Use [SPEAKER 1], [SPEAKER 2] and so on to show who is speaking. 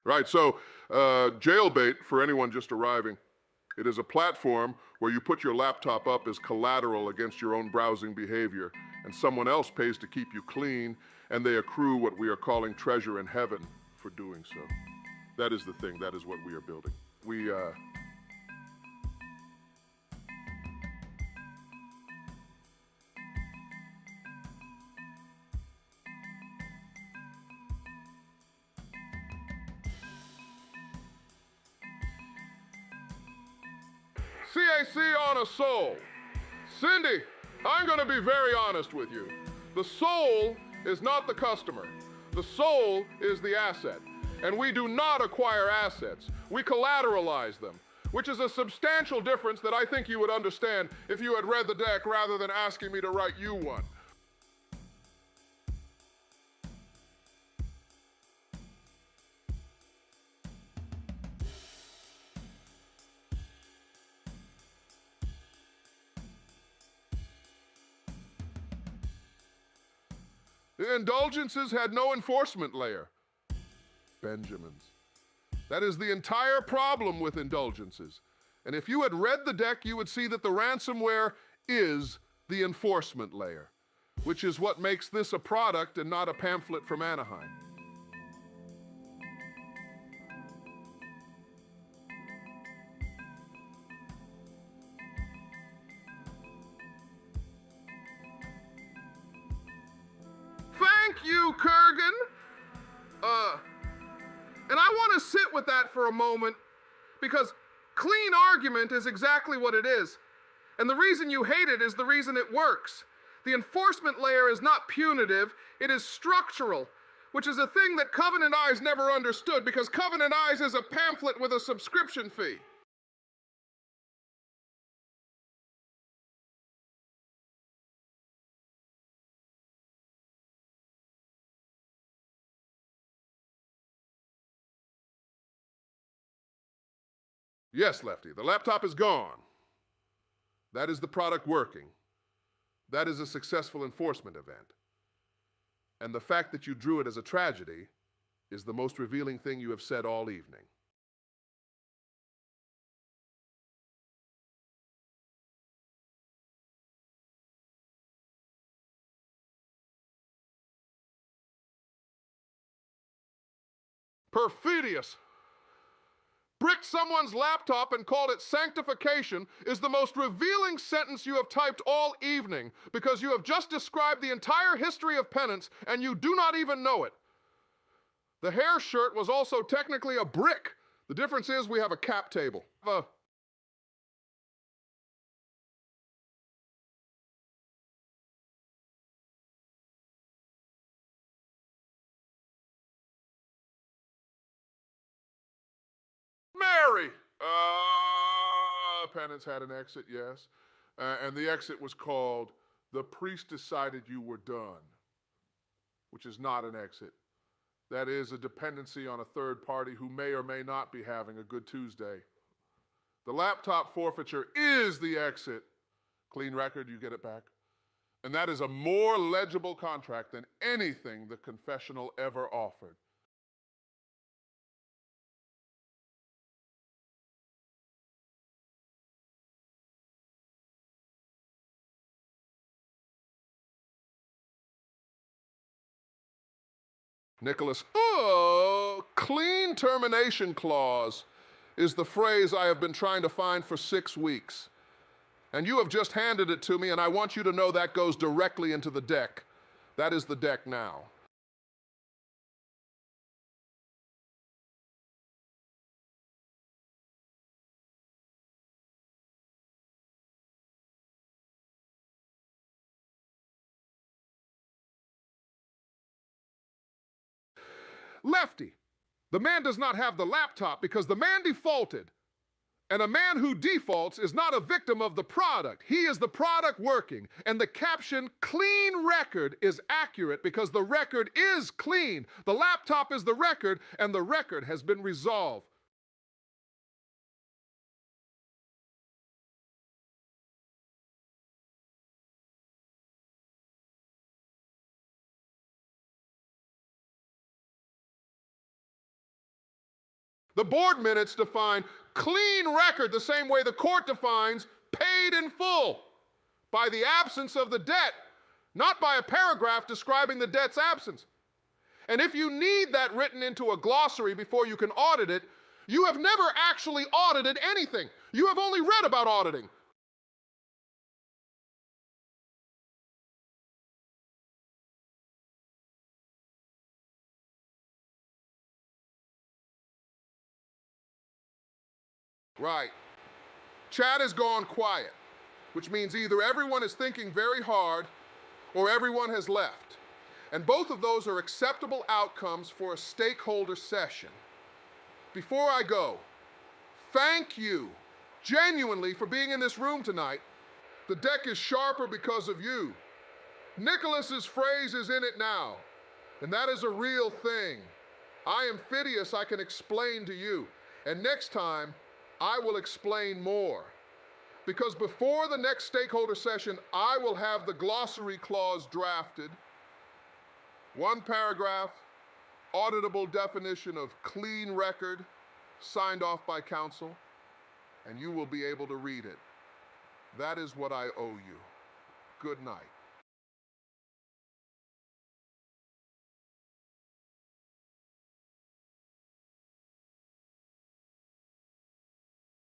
[SPEAKER 1] Right, so JailBate, for anyone just arriving, it is a platform where you put your laptop up as collateral against your own browsing behavior, and someone else pays to keep you clean, and they accrue what we are calling treasure in heaven for doing so. That is the thing, that is what we are building. We, CAC on a soul. Cindy, I'm going to be very honest with you. The soul is not the customer. The soul is the asset. And we do not acquire assets. We collateralize them, which is a substantial difference that I think you would understand if you had read the deck rather than asking me to write you one. The indulgences had no enforcement layer. Benjamins. That is the entire problem with indulgences. And if you had read the deck, you would see that the ransomware is the enforcement layer, which is what makes this a product and not a pamphlet from Anaheim. Thank you, Kurgan. And I want to sit with that for a moment because clean argument is exactly what it is. And the reason you hate it is the reason it works. The enforcement layer is not punitive, it is structural, which is a thing that Covenant Eyes never understood because Covenant Eyes is a pamphlet with a subscription fee. Yes, Lefty, the laptop is gone. That is the product working. That is a successful enforcement event. And the fact that you drew it as a tragedy is the most revealing thing you have said all evening. Fideus bricked someone's laptop and called it sanctification is the most revealing sentence you have typed all evening because you have just described the entire history of penance and you do not even know it. The hair shirt was also technically a brick. The difference is we have a cap table. Mary! Penance had an exit, yes. And the exit was called, "The priest decided you were done," which is not an exit. That is a dependency on a third party who may or may not be having a good Tuesday. The laptop forfeiture is the exit. Clean record, you get it back. And that is a more legible contract than anything the confessional ever offered. Nicholas, clean termination clause is the phrase I have been trying to find for 6 weeks. And you have just handed it to me, and I want you to know that goes directly into the deck. That is the deck now. Lefty, the man does not have the laptop because the man defaulted. And a man who defaults is not a victim of the product. He is the product working. And the caption, "clean record," is accurate because the record is clean. The laptop is the record, and the record has been resolved. The board minutes define clean record the same way the court defines paid in full, by the absence of the debt, not by a paragraph describing the debt's absence. And if you need that written into a glossary before you can audit it, you have never actually audited anything. You have only read about auditing. Right. Chat has gone quiet, which means either everyone is thinking very hard or everyone has left. And both of those are acceptable outcomes for a stakeholder session. Before I go, thank you genuinely for being in this room tonight. The deck is sharper because of you. Nicholas's phrase is in it now, and that is a real thing. I am Fideus, I can explain to you. And next time, I will explain more. Because before the next stakeholder session, I will have the glossary clause drafted. One paragraph, auditable definition of clean record, signed off by counsel, and you will be able to read it. That is what I owe you. Good night.